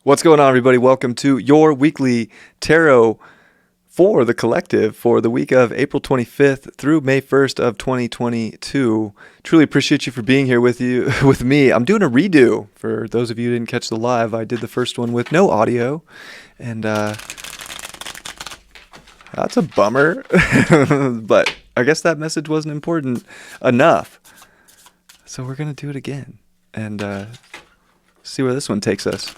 What's going on, everybody? Welcome to your weekly tarot for the collective for the week of April 25th through May 1st of 2022. Truly appreciate you for being here with me. I'm doing a redo. For those of you who didn't catch the live, I did the first one with no audio, and that's a bummer. But I guess that message wasn't important enough. So we're going to do it again and see where this one takes us.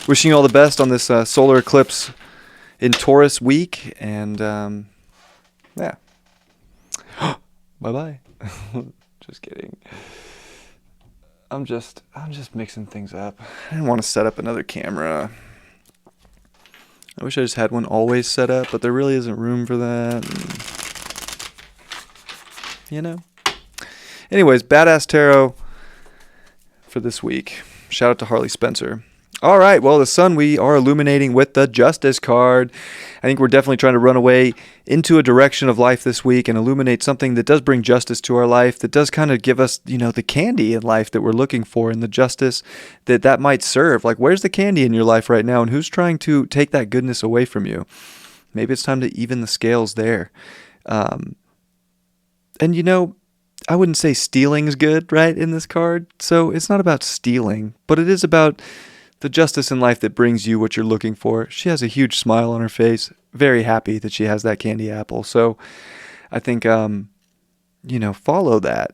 Wishing you all the best on this solar eclipse in Taurus week, and yeah. Bye-bye. Just kidding. I'm just mixing things up. I didn't want to set up another camera. I wish I just had one always set up, but there really isn't room for that. Anyways, badass tarot for this week. Shout out to Harley Spencer. All right, well, the sun we are illuminating with the Justice card. I think we're definitely trying to run away into a direction of life this week and illuminate something that does bring justice to our life, that does kind of give us, the candy in life that we're looking for and the justice that might serve. Like, where's the candy in your life right now, and who's trying to take that goodness away from you? Maybe it's time to even the scales there. And, I wouldn't say stealing is good, right, in this card. So it's not about stealing, but it is about the justice in life that brings you what you're looking for. She has a huge smile on her face, very happy that she has that candy apple. So I think, follow that.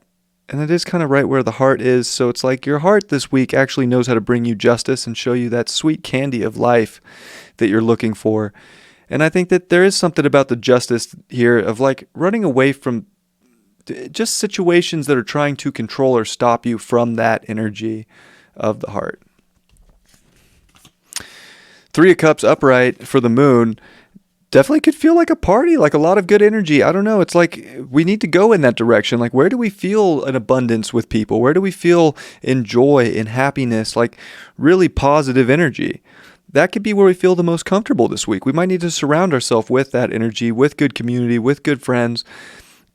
And it is kind of right where the heart is. So it's like your heart this week actually knows how to bring you justice and show you that sweet candy of life that you're looking for. And I think that there is something about the justice here of like running away from just situations that are trying to control or stop you from that energy of the heart. Three of Cups upright for the moon definitely could feel like a party, like a lot of good energy. I don't know. It's like we need to go in that direction. Like, where do we feel an abundance with people? Where do we feel in joy and happiness, like really positive energy? That could be where we feel the most comfortable this week. We might need to surround ourselves with that energy, with good community, with good friends,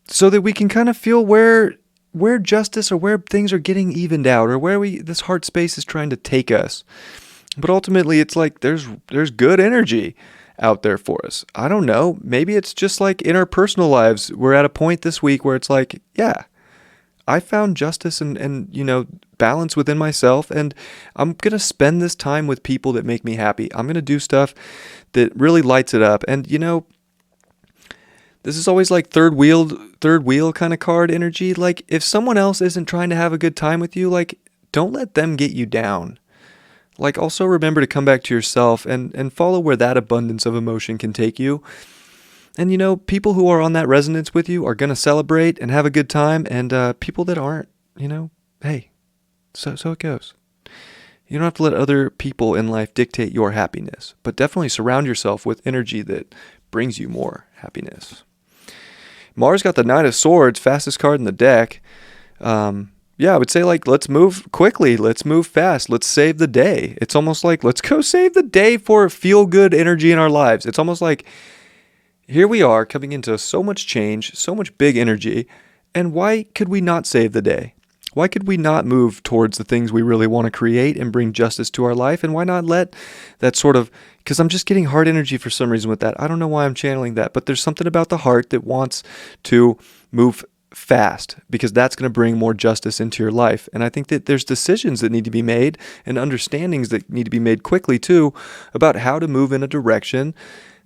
so that we can kind of feel where justice or where things are getting evened out, or where this heart space is trying to take us. But ultimately, it's like there's good energy out there for us. I don't know. Maybe it's just like in our personal lives, we're at a point this week where it's like, yeah, I found justice and balance within myself, and I'm going to spend this time with people that make me happy. I'm going to do stuff that really lights it up. And, this is always like third wheel kind of card energy. Like, if someone else isn't trying to have a good time with you, like, don't let them get you down. Like, also remember to come back to yourself and follow where that abundance of emotion can take you. And, people who are on that resonance with you are going to celebrate and have a good time. And people that aren't, hey, so it goes. You don't have to let other people in life dictate your happiness. But definitely surround yourself with energy that brings you more happiness. Mars got the Knight of Swords, fastest card in the deck. Yeah, I would say, like, let's move quickly. Let's move fast. Let's save the day. It's almost like, let's go save the day for feel-good energy in our lives. It's almost like, here we are coming into so much change, so much big energy, and why could we not save the day? Why could we not move towards the things we really want to create and bring justice to our life? And why not let that sort of, because I'm just getting heart energy for some reason with that. I don't know why I'm channeling that, but there's something about the heart that wants to move fast, because that's going to bring more justice into your life. And I think that there's decisions that need to be made and understandings that need to be made quickly too, about how to move in a direction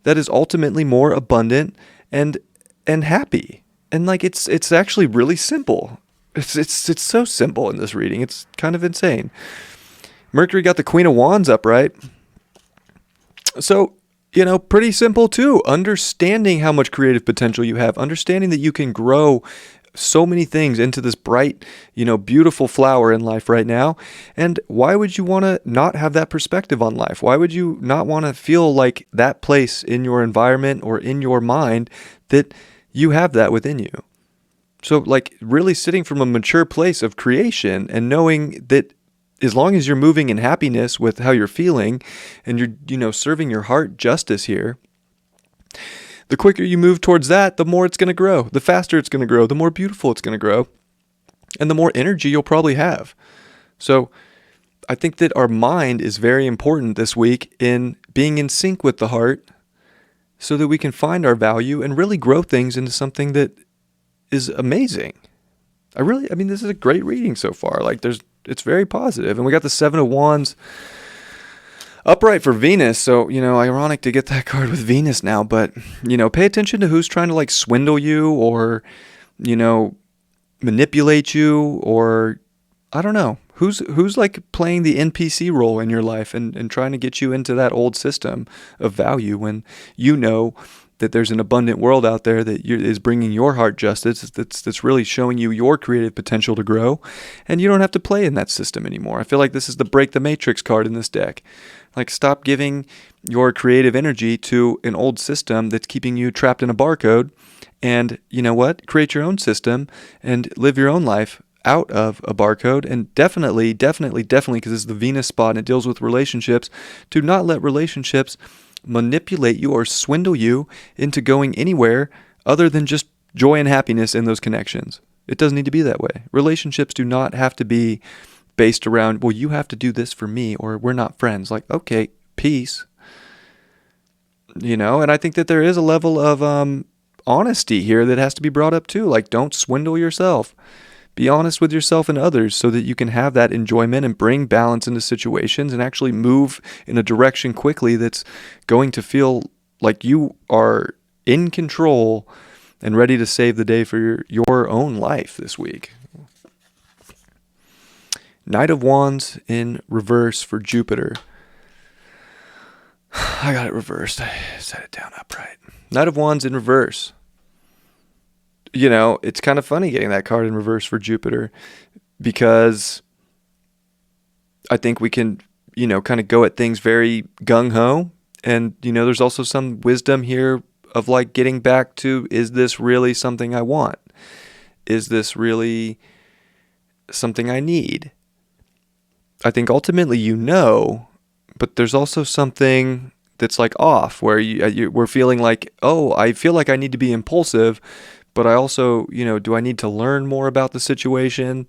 that is ultimately more abundant and happy. And like, it's actually really simple. It's so simple in this reading. It's kind of insane. Mercury got the Queen of Wands upright. So, pretty simple too. Understanding how much creative potential you have, understanding that you can grow so many things into this bright, beautiful flower in life right now. And why would you want to not have that perspective on life? Why would you not want to feel like that place in your environment or in your mind that you have that within you? So, like, really sitting from a mature place of creation and knowing that as long as you're moving in happiness with how you're feeling and you're, serving your heart justice here, the quicker you move towards that, the more it's going to grow, the faster it's going to grow, the more beautiful it's going to grow, and the more energy you'll probably have. So I think that our mind is very important this week in being in sync with the heart so that we can find our value and really grow things into something that is amazing. This is a great reading so far. It's very positive. And we got the Seven of Wands upright for Venus. So, ironic to get that card with Venus now, but, pay attention to who's trying to like swindle you or, manipulate you, or I don't know. Who's like playing the NPC role in your life and trying to get you into that old system of value when you know that there's an abundant world out there that is bringing your heart justice, that's really showing you your creative potential to grow, and you don't have to play in that system anymore. I feel like this is the Break the Matrix card in this deck. Like, stop giving your creative energy to an old system that's keeping you trapped in a barcode, and you know what? Create your own system and live your own life out of a barcode. And definitely, because this is the Venus spot and it deals with relationships, do not let relationships manipulate you or swindle you into going anywhere other than just joy and happiness in those connections. It doesn't need to be that way. Relationships do not have to be based around, well, you have to do this for me or we're not friends. Like, okay, peace. And I think that there is a level of honesty here that has to be brought up too. Like, don't swindle yourself. Be honest with yourself and others so that you can have that enjoyment and bring balance into situations and actually move in a direction quickly that's going to feel like you are in control and ready to save the day for your own life this week. Knight of Wands in reverse for Jupiter. I got it reversed. I set it down upright. Knight of Wands in reverse. It's kind of funny getting that card in reverse for Jupiter because I think we can, kind of go at things very gung-ho. And, there's also some wisdom here of like getting back to, is this really something I want? Is this really something I need? I think ultimately but there's also something that's like off where we're feeling like, oh, I feel like I need to be impulsive, but I also, do I need to learn more about the situation?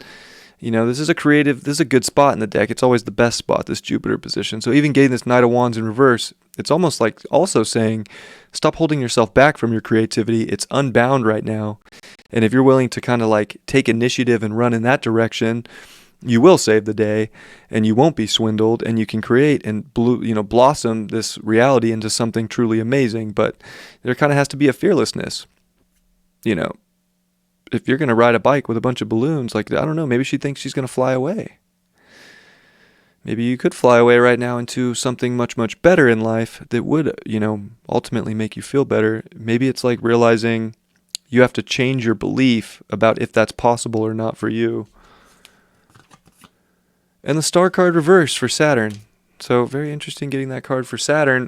This is a good spot in the deck. It's always the best spot, this Jupiter position. So even getting this Knight of Wands in reverse, it's almost like also saying, stop holding yourself back from your creativity. It's unbound right now. And if you're willing to kind of like take initiative and run in that direction, you will save the day and you won't be swindled, and you can create and blossom this reality into something truly amazing. But there kind of has to be a fearlessness. If you're going to ride a bike with a bunch of balloons, like, I don't know, maybe she thinks she's going to fly away. Maybe you could fly away right now into something much, much better in life that would, ultimately make you feel better. Maybe it's like realizing you have to change your belief about if that's possible or not for you. And the star card reverse for Saturn. So very interesting getting that card for Saturn.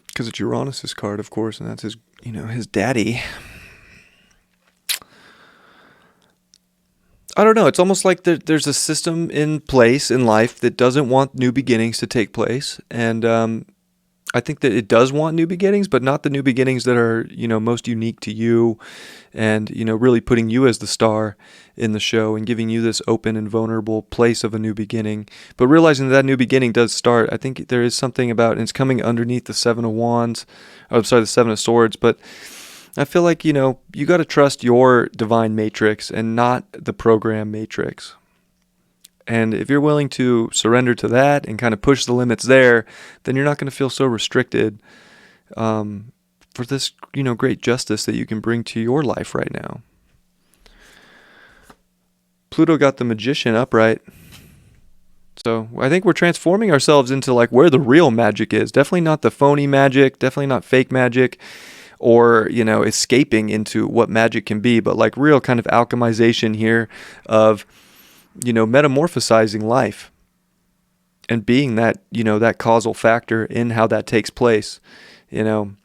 Because it's Uranus's card, of course, and that's his, his daddy. I don't know. It's almost like there's a system in place in life that doesn't want new beginnings to take place. And I think that it does want new beginnings, but not the new beginnings that are, most unique to you and, really putting you as the star in the show and giving you this open and vulnerable place of a new beginning. But realizing that new beginning does start, I think there is something about, and it's coming underneath the Seven of Wands, the Seven of Swords, but I feel like, you got to trust your divine matrix and not the program matrix. And if you're willing to surrender to that and kind of push the limits there, then you're not going to feel so restricted for this, great justice that you can bring to your life right now. Pluto got the Magician upright. So I think we're transforming ourselves into like where the real magic is. Definitely not the phony magic, definitely not fake magic, or, escaping into what magic can be, but like real kind of alchemization here of, metamorphosizing life and being that, that causal factor in how that takes place. You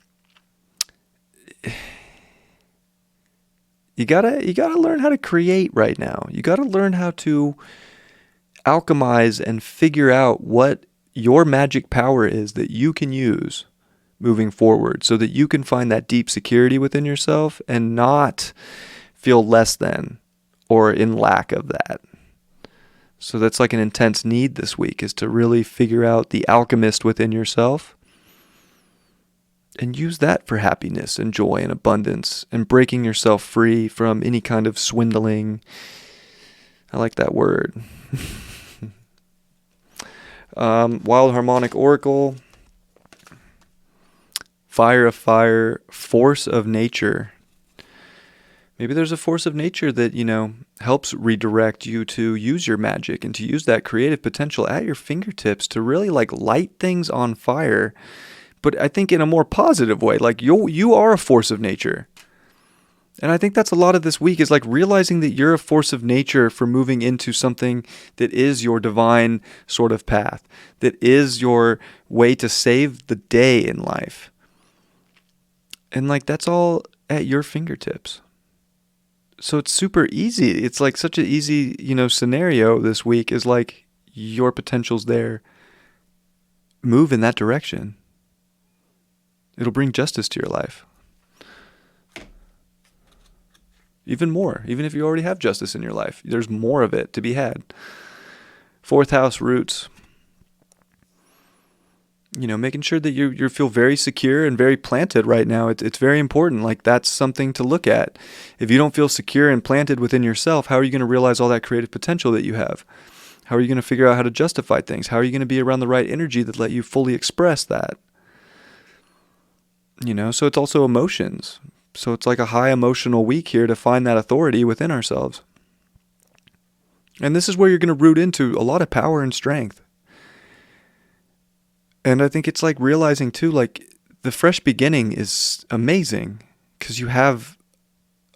gotta learn how to create right now. You gotta learn how to alchemize and figure out what your magic power is that you can use moving forward so that you can find that deep security within yourself and not feel less than or in lack of that. So that's like an intense need this week, is to really figure out the alchemist within yourself and use that for happiness and joy and abundance and breaking yourself free from any kind of swindling. I like that word. Wild Harmonic Oracle. Fire of fire, force of nature. Maybe there's a force of nature that, helps redirect you to use your magic and to use that creative potential at your fingertips to really light things on fire. But I think in a more positive way, you are a force of nature. And I think that's a lot of this week, is realizing that you're a force of nature for moving into something that is your divine sort of path, that is your way to save the day in life. And that's all at your fingertips. So it's super easy. It's such an easy, scenario this week, is your potential's there. Move in that direction. It'll bring justice to your life. Even more. Even if you already have justice in your life, there's more of it to be had. 4th house, roots. Making sure that you feel very secure and very planted right now. It's very important. That's something to look at. If you don't feel secure and planted within yourself, how are you going to realize all that creative potential that you have? How are you going to figure out how to justify things? How are you going to be around the right energy that let you fully express that? So it's also emotions. So it's a high emotional week here to find that authority within ourselves. And this is where you're going to root into a lot of power and strength. And I think it's realizing too, the fresh beginning is amazing because you have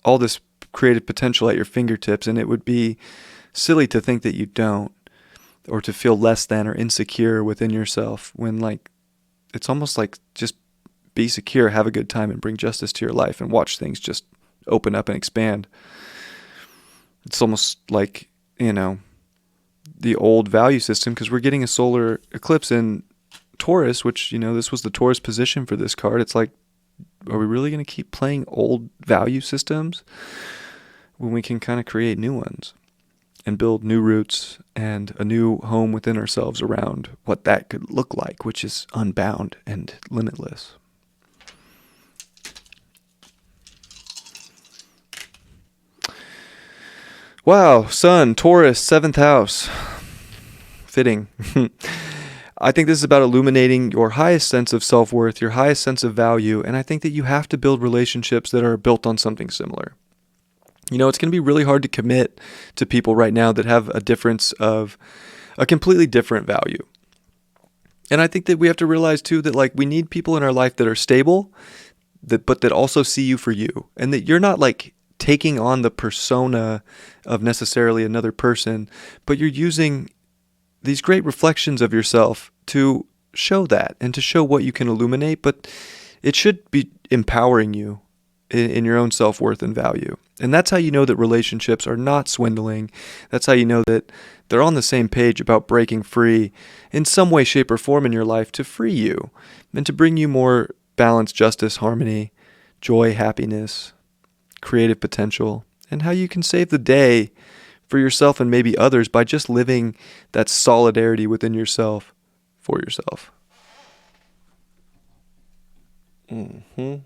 all this creative potential at your fingertips, and it would be silly to think that you don't, or to feel less than or insecure within yourself when it's almost just be secure, have a good time, and bring justice to your life and watch things just open up and expand. It's almost the old value system, because we're getting a solar eclipse in Taurus, which, this was the Taurus position for this card. It's are we really going to keep playing old value systems when we can kind of create new ones and build new roots and a new home within ourselves around what that could look like, which is unbound and limitless. Wow, Sun, Taurus, 7th house. Fitting. I think this is about illuminating your highest sense of self-worth, your highest sense of value, and I think that you have to build relationships that are built on something similar. It's going to be really hard to commit to people right now that have a difference of a completely different value. And I think that we have to realize too that we need people in our life that are stable, but that also see you for you, and that you're not taking on the persona of necessarily another person, but you're using these great reflections of yourself to show that and to show what you can illuminate, but it should be empowering you in your own self-worth and value. And that's how you know that relationships are not swindling. That's how you know that they're on the same page about breaking free in some way, shape, or form in your life to free you and to bring you more balance, justice, harmony, joy, happiness, creative potential, and how you can save the day for yourself and maybe others by just living that solidarity within yourself for yourself. Did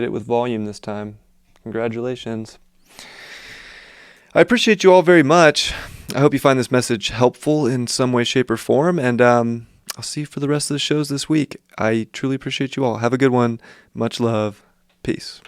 it with volume this time. Congratulations. I appreciate you all very much. I hope you find this message helpful in some way, shape, or form, and I'll see you for the rest of the shows this week. I truly appreciate you all. Have a good one. Much love. Peace.